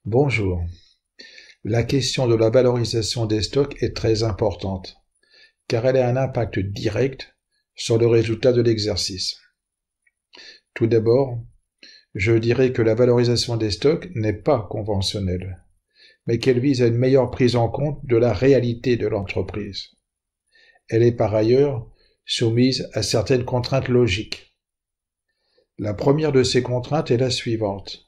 Bonjour. La question de la valorisation des stocks est très importante, car elle a un impact direct sur le résultat de l'exercice. Tout d'abord, je dirais que la valorisation des stocks n'est pas conventionnelle, mais qu'elle vise à une meilleure prise en compte de la réalité de l'entreprise. Elle est par ailleurs soumise à certaines contraintes logiques. La première de ces contraintes est la suivante.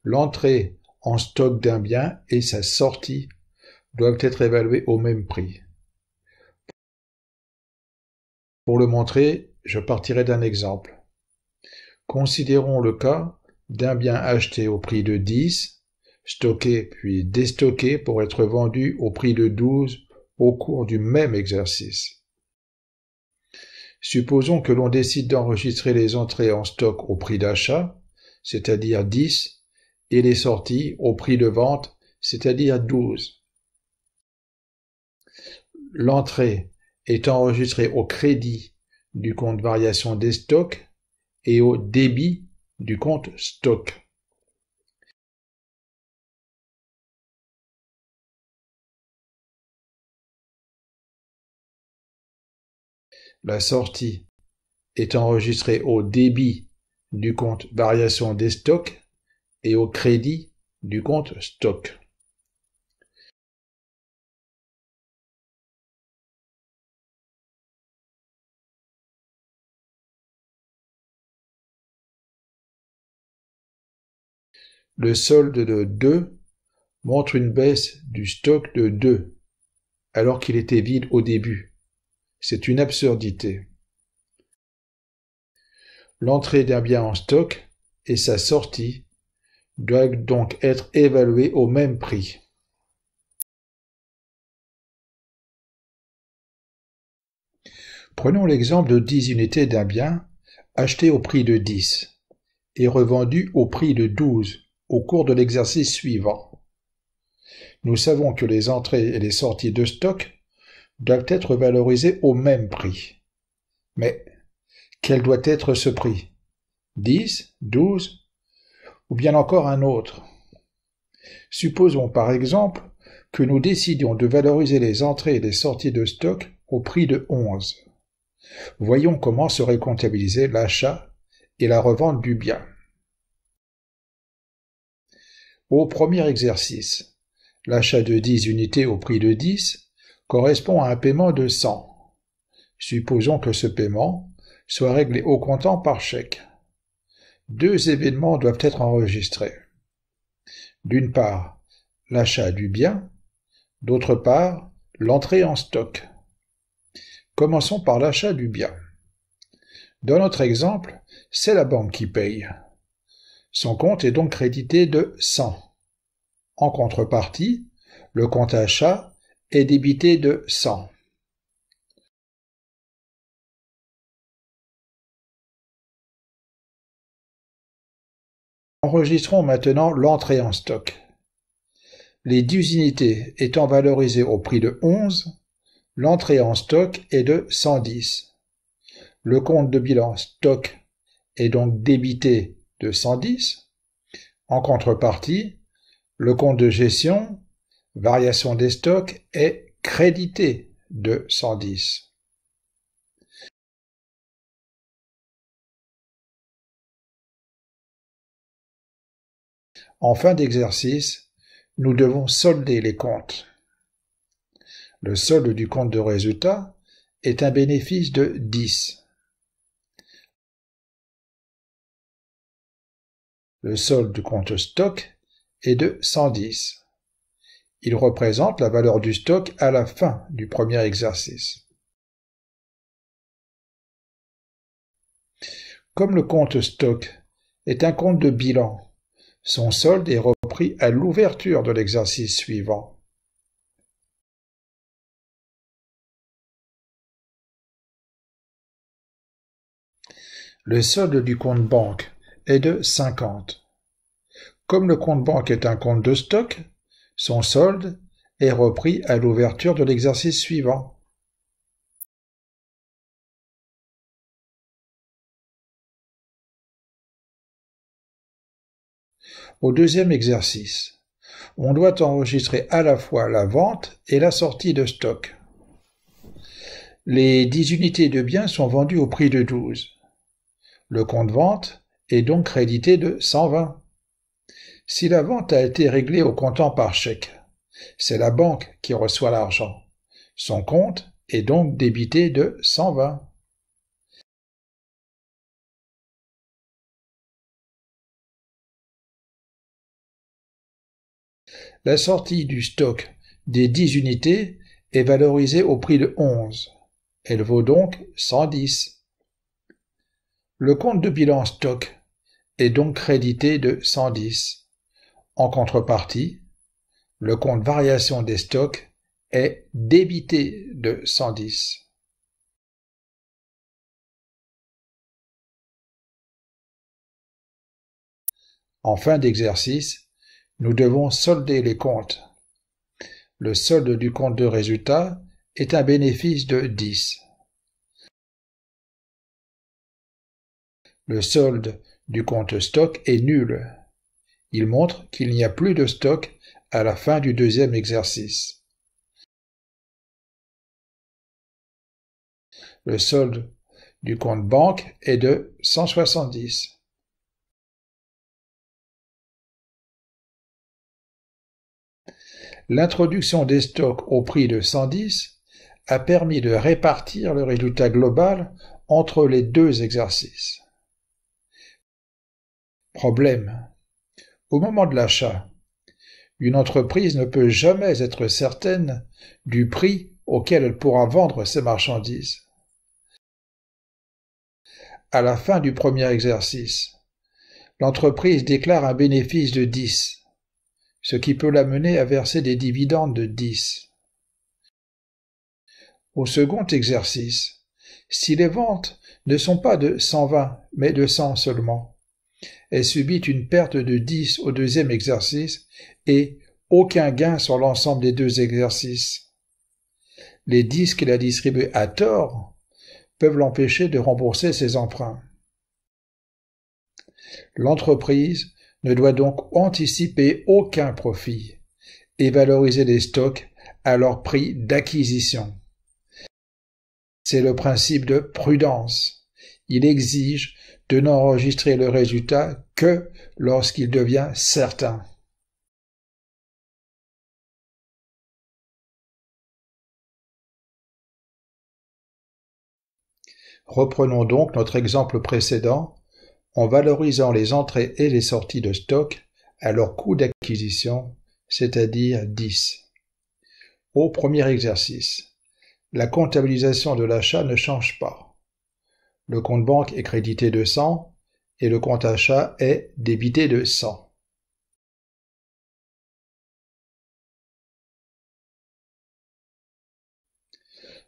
L'entrée en stock d'un bien et sa sortie doivent être évaluées au même prix. Pour le montrer, je partirai d'un exemple. Considérons le cas d'un bien acheté au prix de 10, stocké puis déstocké pour être vendu au prix de 12 au cours du même exercice. Supposons que l'on décide d'enregistrer les entrées en stock au prix d'achat, c'est-à-dire 10, et les sorties au prix de vente, c'est-à-dire 12. L'entrée est enregistrée au crédit du compte variation des stocks et au débit du compte stock. La sortie est enregistrée au débit du compte variation des stocks et au crédit du compte stock. Le solde de 2 montre une baisse du stock de 2, alors qu'il était vide au début. C'est une absurdité. L'entrée d'un bien en stock et sa sortie doivent donc être évaluées au même prix. Prenons l'exemple de 10 unités d'un bien acheté au prix de 10 et revendu au prix de 12 au cours de l'exercice suivant. Nous savons que les entrées et les sorties de stock doivent être valorisées au même prix. Mais quel doit être ce prix? 10, 12 ou bien encore un autre? Supposons par exemple que nous décidions de valoriser les entrées et les sorties de stock au prix de 11. Voyons comment serait comptabilisé l'achat et la revente du bien. Au premier exercice, l'achat de 10 unités au prix de 10 correspond à un paiement de 100. Supposons que ce paiement soit réglé au comptant par chèque. Deux événements doivent être enregistrés. D'une part, l'achat du bien, d'autre part, l'entrée en stock. Commençons par l'achat du bien. Dans notre exemple, c'est la banque qui paye. Son compte est donc crédité de 100. En contrepartie, le compte achat est débité de 100. Enregistrons maintenant l'entrée en stock. Les 10 unités étant valorisées au prix de 11, l'entrée en stock est de 110. Le compte de bilan stock est donc débité de 110. En contrepartie, le compte de gestion, variation des stocks, est crédité de 110. En fin d'exercice, nous devons solder les comptes. Le solde du compte de résultat est un bénéfice de 10. Le solde du compte stock est de 110. Il représente la valeur du stock à la fin du premier exercice. Comme le compte stock est un compte de bilan, son solde est repris à l'ouverture de l'exercice suivant. Le solde du compte banque est de 50. Comme le compte banque est un compte de stock, son solde est repris à l'ouverture de l'exercice suivant. Au deuxième exercice, on doit enregistrer à la fois la vente et la sortie de stock. Les 10 unités de biens sont vendues au prix de 12. Le compte vente est donc crédité de 120. Si la vente a été réglée au comptant par chèque, c'est la banque qui reçoit l'argent. Son compte est donc débité de 120. La sortie du stock des 10 unités est valorisée au prix de 11. Elle vaut donc 110. Le compte de bilan stock est donc crédité de 110. En contrepartie, le compte variation des stocks est débité de 110. En fin d'exercice, nous devons solder les comptes. Le solde du compte de résultat est un bénéfice de 10. Le solde du compte stock est nul. Il montre qu'il n'y a plus de stock à la fin du deuxième exercice. Le solde du compte banque est de 170. L'introduction des stocks au prix de 110 a permis de répartir le résultat global entre les deux exercices. Problème. Au moment de l'achat, une entreprise ne peut jamais être certaine du prix auquel elle pourra vendre ses marchandises. À la fin du premier exercice, l'entreprise déclare un bénéfice de 10, ce qui peut l'amener à verser des dividendes de 10. Au second exercice, si les ventes ne sont pas de 120 mais de 100 seulement, elle subit une perte de 10 au deuxième exercice et aucun gain sur l'ensemble des deux exercices. Les 10 qu'elle a distribués à tort peuvent l'empêcher de rembourser ses emprunts. L'entreprise ne doit donc anticiper aucun profit et valoriser les stocks à leur prix d'acquisition. C'est le principe de prudence. Il exige de n'enregistrer le résultat que lorsqu'il devient certain. Reprenons donc notre exemple précédent en valorisant les entrées et les sorties de stock à leur coût d'acquisition, c'est-à-dire 10. Au premier exercice, la comptabilisation de l'achat ne change pas. Le compte banque est crédité de 100 et le compte achat est débité de 100.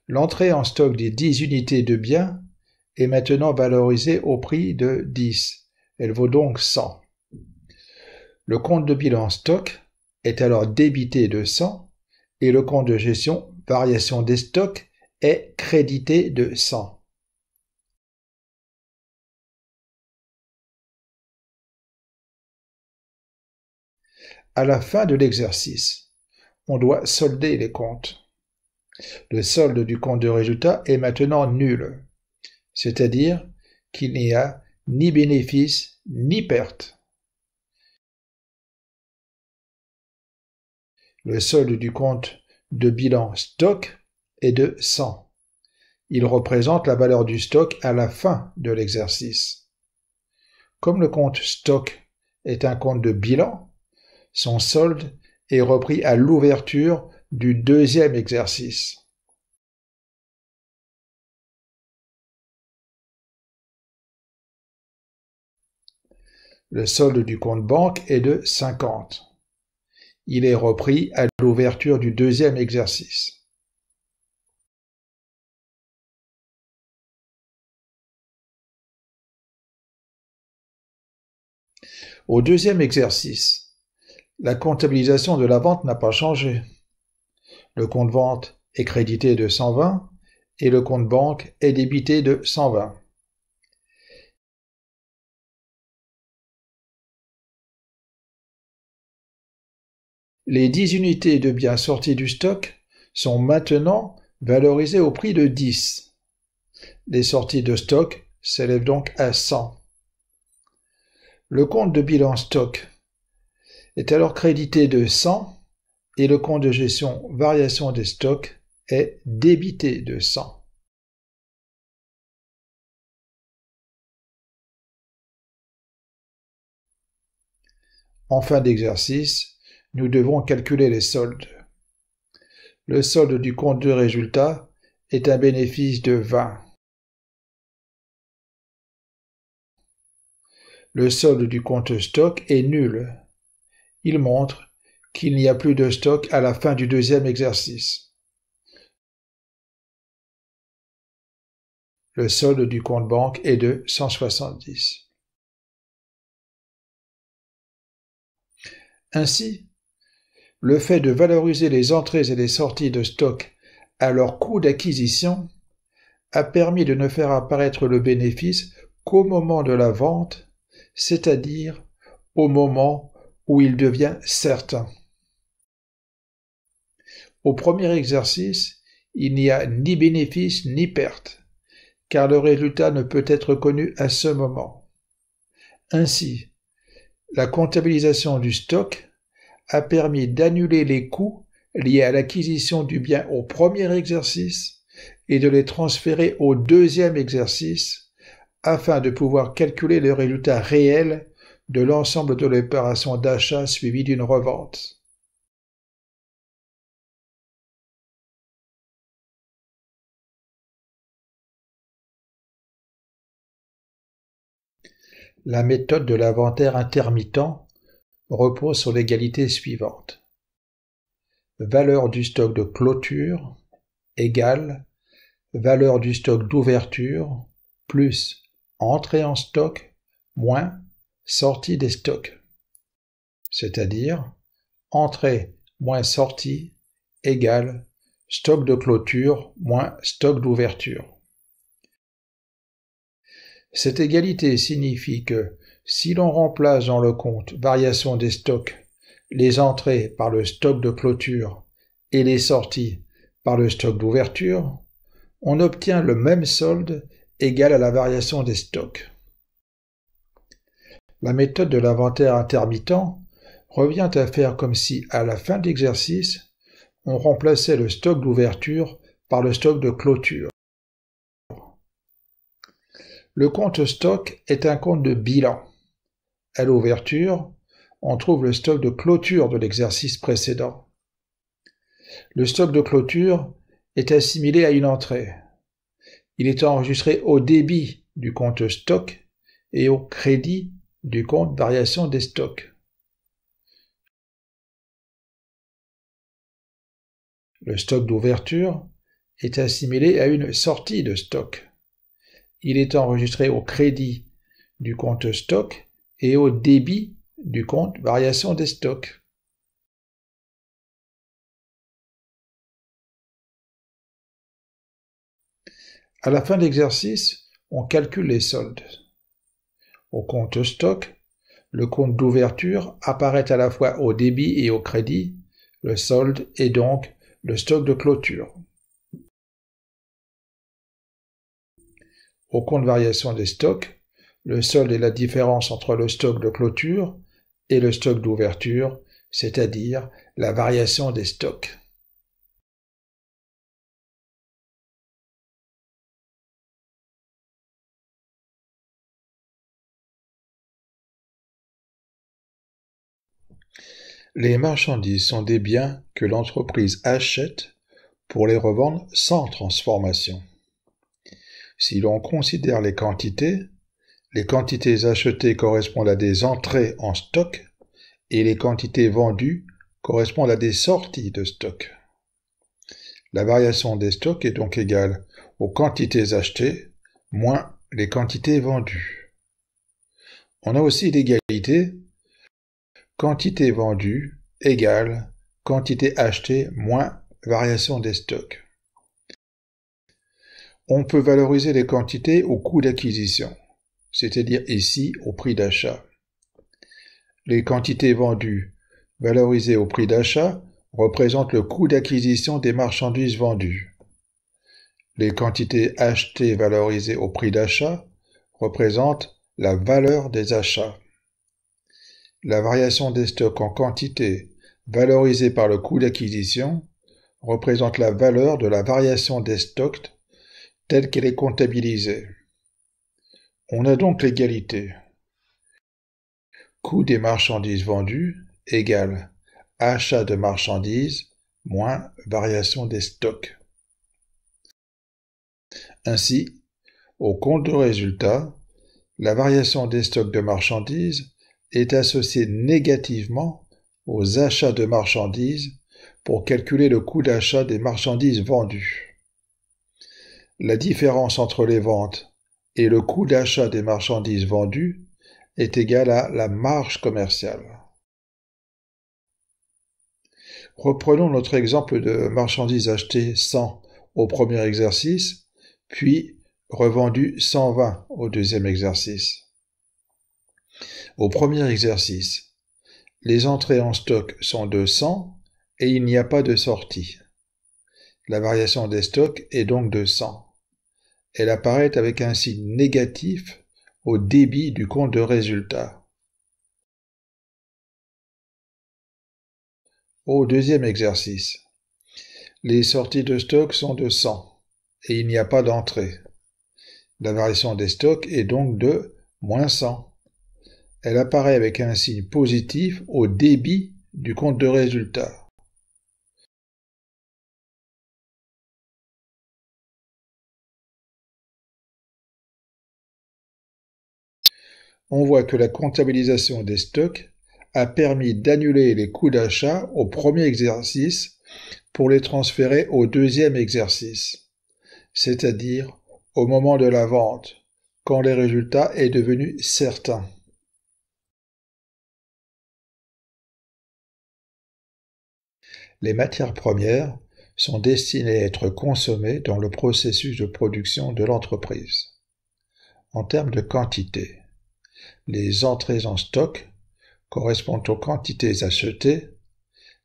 L'entrée en stock des 10 unités de biens est maintenant valorisée au prix de 10. Elle vaut donc 100. Le compte de bilan stock est alors débité de 100 et le compte de gestion variation des stocks est crédité de 100. À la fin de l'exercice, on doit solder les comptes. Le solde du compte de résultat est maintenant nul, c'est-à-dire qu'il n'y a ni bénéfice ni perte. Le solde du compte de bilan stock est de 100. Il représente la valeur du stock à la fin de l'exercice. Comme le compte stock est un compte de bilan, son solde est repris à l'ouverture du deuxième exercice. Le solde du compte banque est de 50. Il est repris à l'ouverture du deuxième exercice. Au deuxième exercice, la comptabilisation de la vente n'a pas changé. Le compte vente est crédité de 120 et le compte banque est débité de 120. les 10 unités de biens sortis du stock sont maintenant valorisées au prix de 10. Les sorties de stock s'élèvent donc à 100. Le compte de bilan stock est alors crédité de 100 et le compte de gestion variation des stocks est débité de 100. En fin d'exercice, nous devrons calculer les soldes. Le solde du compte de résultat est un bénéfice de 20. Le solde du compte stock est nul. Il montre qu'il n'y a plus de stock à la fin du deuxième exercice. Le solde du compte banque est de 170. Ainsi, le fait de valoriser les entrées et les sorties de stock à leur coût d'acquisition a permis de ne faire apparaître le bénéfice qu'au moment de la vente, c'est-à-dire au moment où il devient certain. Au premier exercice, il n'y a ni bénéfice ni perte, car le résultat ne peut être connu à ce moment. Ainsi, la comptabilisation du stock a permis d'annuler les coûts liés à l'acquisition du bien au premier exercice et de les transférer au deuxième exercice afin de pouvoir calculer le résultat réel de l'ensemble de l'opération d'achat suivie d'une revente. La méthode de l'inventaire intermittent repose sur l'égalité suivante. Valeur du stock de clôture égale valeur du stock d'ouverture plus entrée en stock moins sortie des stocks. C'est-à-dire entrée moins sortie égale stock de clôture moins stock d'ouverture. Cette égalité signifie que si l'on remplace dans le compte variation des stocks les entrées par le stock de clôture et les sorties par le stock d'ouverture, on obtient le même solde égal à la variation des stocks. La méthode de l'inventaire intermittent revient à faire comme si, à la fin de l'exercice, on remplaçait le stock d'ouverture par le stock de clôture. Le compte stock est un compte de bilan. À l'ouverture, on trouve le stock de clôture de l'exercice précédent. Le stock de clôture est assimilé à une entrée. Il est enregistré au débit du compte stock et au crédit du compte variation des stocks. Le stock d'ouverture est assimilé à une sortie de stock. Il est enregistré au crédit du compte stock et au débit du compte variation des stocks. À la fin de l'exercice, on calcule les soldes. Au compte stock, le compte d'ouverture apparaît à la fois au débit et au crédit. Le solde est donc le stock de clôture. Au compte variation des stocks, le solde est la différence entre le stock de clôture et le stock d'ouverture, c'est-à-dire la variation des stocks. Les marchandises sont des biens que l'entreprise achète pour les revendre sans transformation. Si l'on considère les quantités achetées correspondent à des entrées en stock et les quantités vendues correspondent à des sorties de stock. La variation des stocks est donc égale aux quantités achetées moins les quantités vendues. On a aussi l'égalité quantité vendue égale quantité achetée moins variation des stocks. On peut valoriser les quantités au coût d'acquisition, c'est-à-dire ici au prix d'achat. Les quantités vendues valorisé au prix d'achat, représente le coût d'acquisition des marchandises vendues. Les quantités achetées valorisées au prix d'achat représentent la valeur des achats. La variation des stocks en quantité valorisée par le coût d'acquisition représente la valeur de la variation des stocks telle qu'elle est comptabilisée. On a donc l'égalité. Coût des marchandises vendues égale achat de marchandises moins variation des stocks. Ainsi, au compte de résultat, la variation des stocks de marchandises est associée négativement aux achats de marchandises pour calculer le coût d'achat des marchandises vendues. La différence entre les ventes et le coût d'achat des marchandises vendues est égale à la marge commerciale. Reprenons notre exemple de marchandises achetées 100 au premier exercice, puis revendues 120 au deuxième exercice. Au premier exercice, les entrées en stock sont de 100 et il n'y a pas de sortie. La variation des stocks est donc de 100. Elle apparaît avec un signe négatif au débit du compte de résultat. Au deuxième exercice, les sorties de stock sont de 100 et il n'y a pas d'entrée. La variation des stocks est donc de moins 100. Elle apparaît avec un signe positif au débit du compte de résultat. On voit que la comptabilisation des stocks a permis d'annuler les coûts d'achat au premier exercice pour les transférer au deuxième exercice, c'est-à-dire au moment de la vente, quand le résultat est devenu certain. Les matières premières sont destinées à être consommées dans le processus de production de l'entreprise. En termes de quantité, les entrées en stock correspondent aux quantités achetées,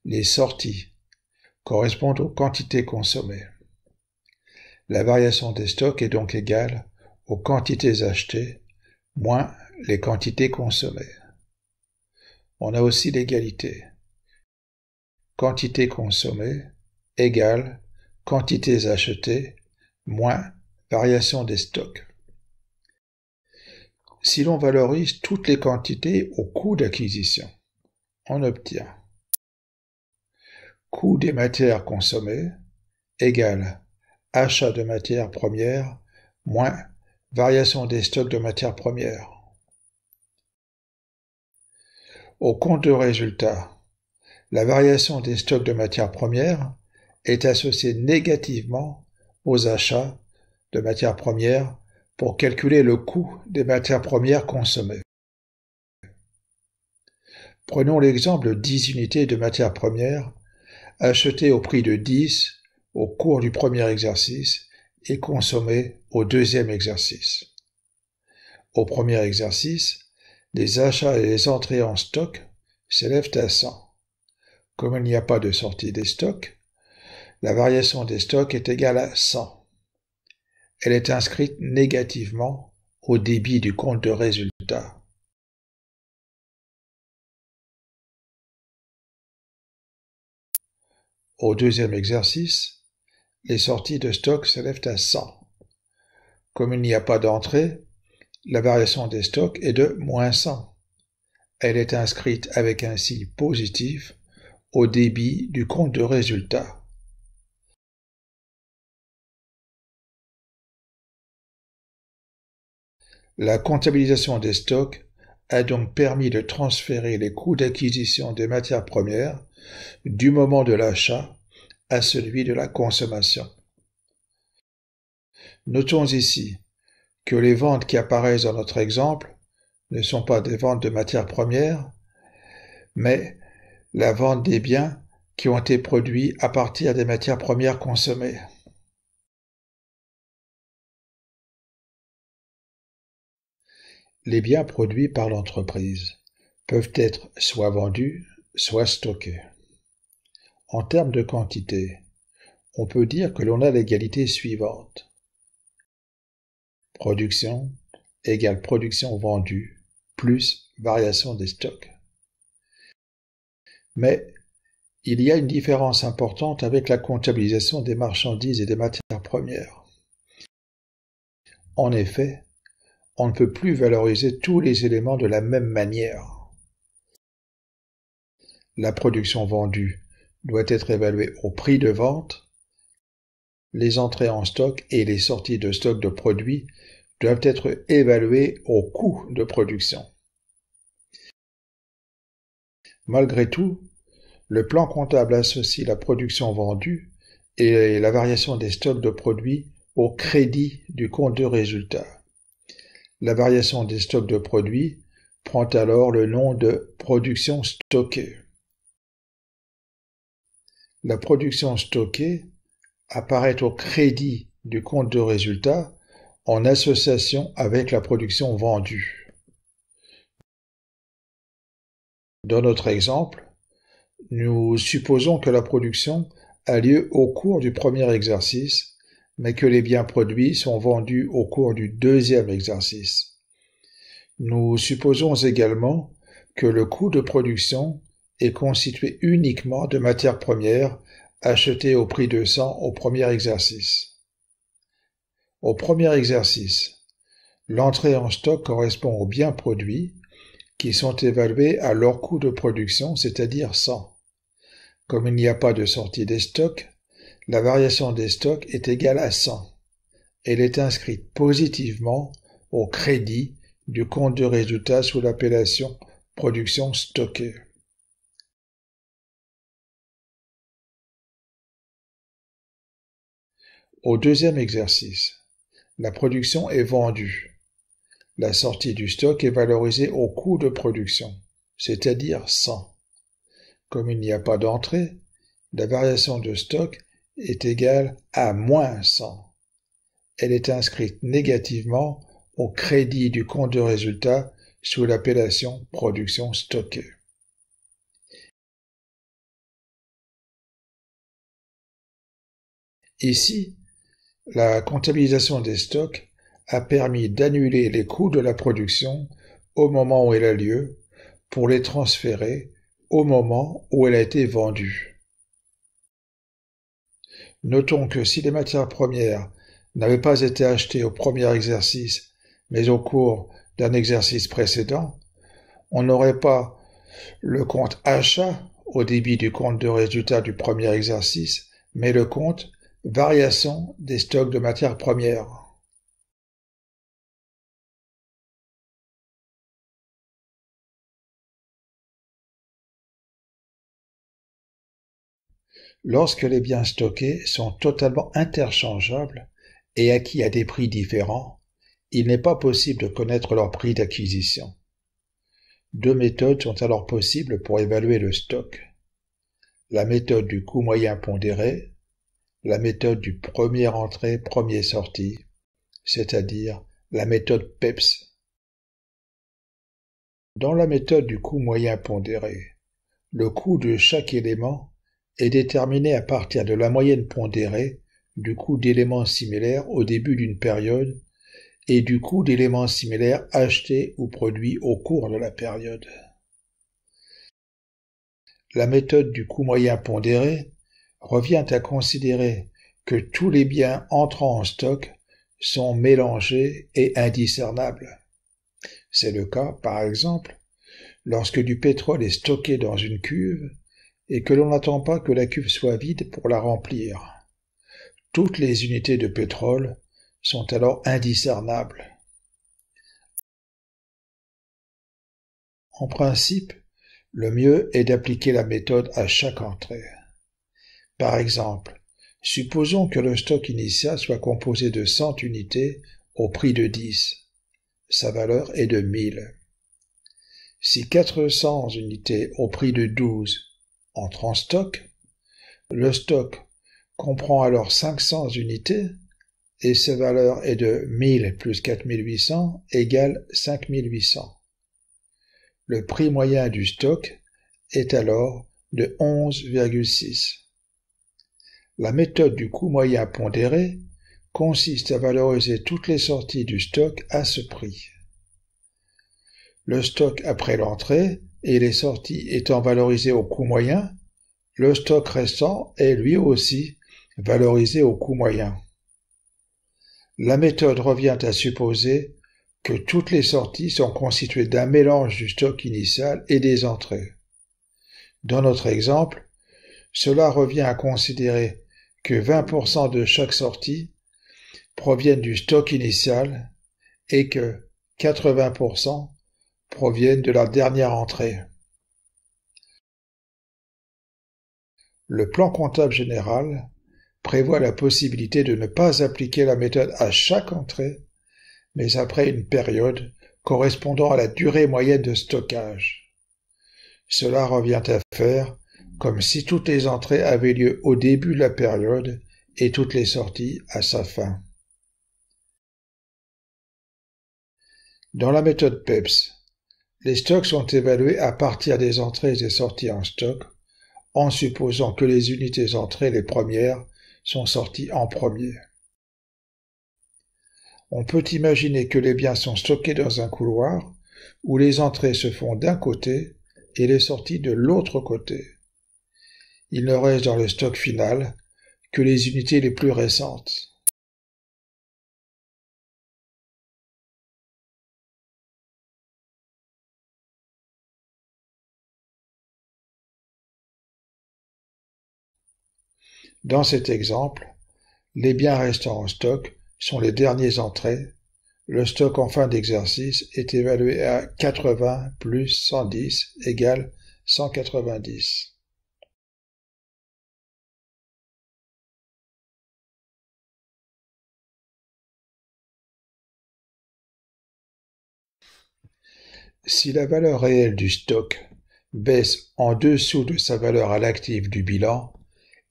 les sorties correspondent aux quantités consommées. La variation des stocks est donc égale aux quantités achetées moins les quantités consommées. On a aussi l'égalité. Quantité consommée égale quantités achetées moins variation des stocks. Si l'on valorise toutes les quantités au coût d'acquisition, on obtient coût des matières consommées égale achat de matières premières moins variation des stocks de matières premières. Au compte de résultat, la variation des stocks de matières premières est associée négativement aux achats de matières premières pour calculer le coût des matières premières consommées. Prenons l'exemple de 10 unités de matières premières achetées au prix de 10 au cours du premier exercice et consommées au deuxième exercice. Au premier exercice, les achats et les entrées en stock s'élèvent à 100. Comme il n'y a pas de sortie des stocks, la variation des stocks est égale à 100. Elle est inscrite négativement au débit du compte de résultat. Au deuxième exercice, les sorties de stock s'élèvent à 100. Comme il n'y a pas d'entrée, la variation des stocks est de moins 100. Elle est inscrite avec un signe positif au débit du compte de résultat. La comptabilisation des stocks a donc permis de transférer les coûts d'acquisition des matières premières du moment de l'achat à celui de la consommation. Notons ici que les ventes qui apparaissent dans notre exemple ne sont pas des ventes de matières premières, mais la vente des biens qui ont été produits à partir des matières premières consommées. Les biens produits par l'entreprise peuvent être soit vendus, soit stocké. En termes de quantité, on peut dire que l'on a l'égalité suivante. Production égale production vendue plus variation des stocks. Mais il y a une différence importante avec la comptabilisation des marchandises et des matières premières. En effet, on ne peut plus valoriser tous les éléments de la même manière. La production vendue doit être évaluée au prix de vente, les entrées en stock et les sorties de stock de produits doivent être évaluées au coût de production. Malgré tout, le plan comptable associe la production vendue et la variation des stocks de produits au crédit du compte de résultat. La variation des stocks de produits prend alors le nom de production stockée. La production stockée apparaît au crédit du compte de résultat en association avec la production vendue. Dans notre exemple, nous supposons que la production a lieu au cours du premier exercice, mais que les biens produits sont vendus au cours du deuxième exercice. Nous supposons également que le coût de production est constitué uniquement de matières premières achetées au prix de 100 au premier exercice. Au premier exercice, l'entrée en stock correspond aux biens produits qui sont évalués à leur coût de production, c'est-à-dire 100. Comme il n'y a pas de sortie des stocks, la variation des stocks est égale à 100. Elle est inscrite positivement au crédit du compte de résultat sous l'appellation production stockée. Au deuxième exercice, la production est vendue. La sortie du stock est valorisée au coût de production, c'est-à-dire 100. Comme il n'y a pas d'entrée, la variation de stock est égale à moins 100. Elle est inscrite négativement au crédit du compte de résultat sous l'appellation production stockée. Ici, la comptabilisation des stocks a permis d'annuler les coûts de la production au moment où elle a lieu pour les transférer au moment où elle a été vendue. Notons que si les matières premières n'avaient pas été achetées au premier exercice, mais au cours d'un exercice précédent, on n'aurait pas le compte achat au débit du compte de résultat du premier exercice, mais le compte variation des stocks de matières premières. Lorsque les biens stockés sont totalement interchangeables et acquis à des prix différents, il n'est pas possible de connaître leur prix d'acquisition. Deux méthodes sont alors possibles pour évaluer le stock. La méthode du coût moyen pondéré, la méthode du premier entrée, premier sorti, c'est-à-dire la méthode PEPS. Dans la méthode du coût moyen pondéré, le coût de chaque élément est déterminé à partir de la moyenne pondérée du coût d'éléments similaires au début d'une période et du coût d'éléments similaires achetés ou produits au cours de la période. La méthode du coût moyen pondéré revient à considérer que tous les biens entrant en stock sont mélangés et indiscernables. C'est le cas, par exemple, lorsque du pétrole est stocké dans une cuve et que l'on n'attend pas que la cuve soit vide pour la remplir. Toutes les unités de pétrole sont alors indiscernables. En principe, le mieux est d'appliquer la méthode à chaque entrée. Par exemple, supposons que le stock initial soit composé de 100 unités au prix de 10. Sa valeur est de 1000. Si 400 unités au prix de 12 entrent en stock, le stock comprend alors 500 unités et sa valeur est de 1000 plus 4800 égale 5800. Le prix moyen du stock est alors de 11,6. La méthode du coût moyen pondéré consiste à valoriser toutes les sorties du stock à ce prix. Le stock après l'entrée et les sorties étant valorisés au coût moyen, le stock restant est lui aussi valorisé au coût moyen. La méthode revient à supposer que toutes les sorties sont constituées d'un mélange du stock initial et des entrées. Dans notre exemple, cela revient à considérer que 20% de chaque sortie proviennent du stock initial et que 80% proviennent de la dernière entrée. Le plan comptable général prévoit la possibilité de ne pas appliquer la méthode à chaque entrée, mais après une période correspondant à la durée moyenne de stockage. Cela revient à faire comme si toutes les entrées avaient lieu au début de la période et toutes les sorties à sa fin. Dans la méthode PEPS, les stocks sont évalués à partir des entrées et sorties en stock, en supposant que les unités entrées, les premières, sont sorties en premier. On peut imaginer que les biens sont stockés dans un couloir, où les entrées se font d'un côté et les sorties de l'autre côté. Il ne reste dans le stock final que les unités les plus récentes. Dans cet exemple, les biens restants en stock sont les dernières entrées. Le stock en fin d'exercice est évalué à 80 plus 110 égale 190. Si la valeur réelle du stock baisse en dessous de sa valeur à l'actif du bilan,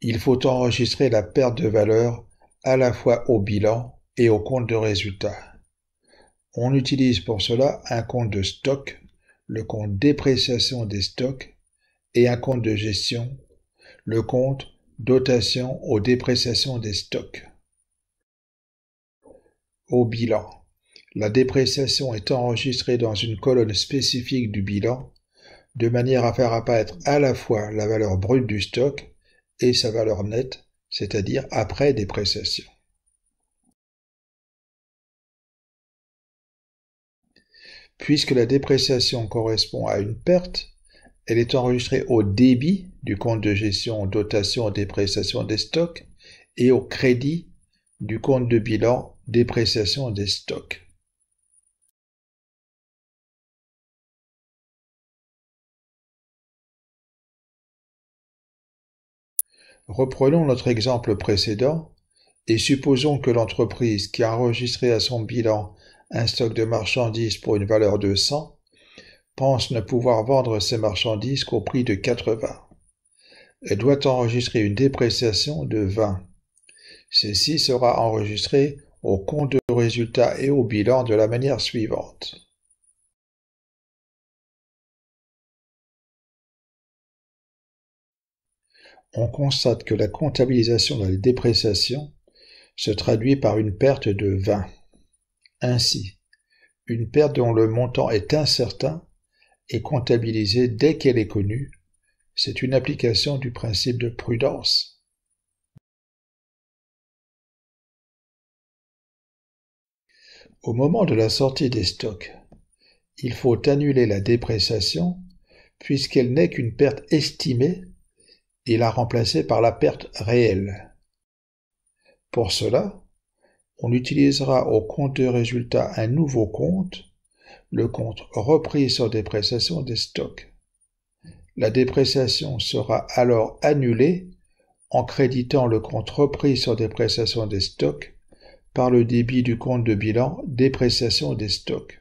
il faut enregistrer la perte de valeur à la fois au bilan et au compte de résultat. On utilise pour cela un compte de stock, le compte dépréciation des stocks, et un compte de gestion, le compte dotation aux dépréciations des stocks. Au bilan, la dépréciation est enregistrée dans une colonne spécifique du bilan, de manière à faire apparaître à la fois la valeur brute du stock et sa valeur nette, c'est-à-dire après dépréciation. Puisque la dépréciation correspond à une perte, elle est enregistrée au débit du compte de gestion dotation dépréciation des stocks et au crédit du compte de bilan dépréciation des stocks. Reprenons notre exemple précédent et supposons que l'entreprise qui a enregistré à son bilan un stock de marchandises pour une valeur de 100 pense ne pouvoir vendre ses marchandises qu'au prix de 80. Elle doit enregistrer une dépréciation de 20. Ceci sera enregistré au compte de résultat et au bilan de la manière suivante. On constate que la comptabilisation de la dépréciation se traduit par une perte de 20. Ainsi, une perte dont le montant est incertain est comptabilisée dès qu'elle est connue. C'est une application du principe de prudence. Au moment de la sortie des stocks, il faut annuler la dépréciation puisqu'elle n'est qu'une perte estimée et la remplacer par la perte réelle. Pour cela, on utilisera au compte de résultat un nouveau compte, le compte repris sur dépréciation des stocks. La dépréciation sera alors annulée en créditant le compte repris sur dépréciation des stocks par le débit du compte de bilan dépréciation des stocks.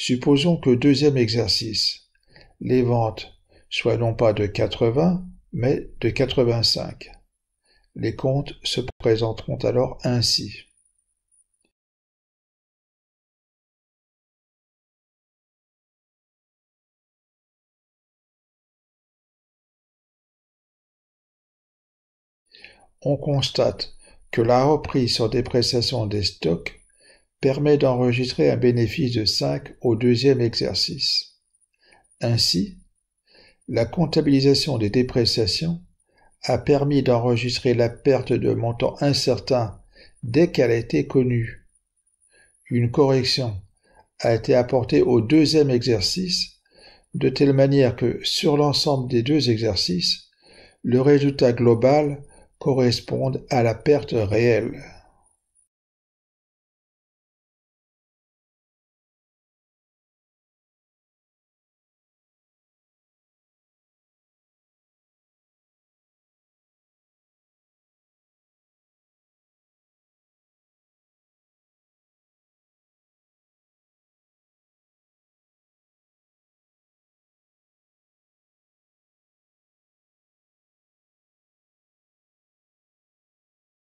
Supposons que deuxième exercice, les ventes soient non pas de 80, mais de 85. Les comptes se présenteront alors ainsi. On constate que la reprise sur dépréciation des stocks permet d'enregistrer un bénéfice de 5 au deuxième exercice. Ainsi, la comptabilisation des dépréciations a permis d'enregistrer la perte de montant incertain dès qu'elle a été connue. Une correction a été apportée au deuxième exercice de telle manière que sur l'ensemble des deux exercices, le résultat global corresponde à la perte réelle.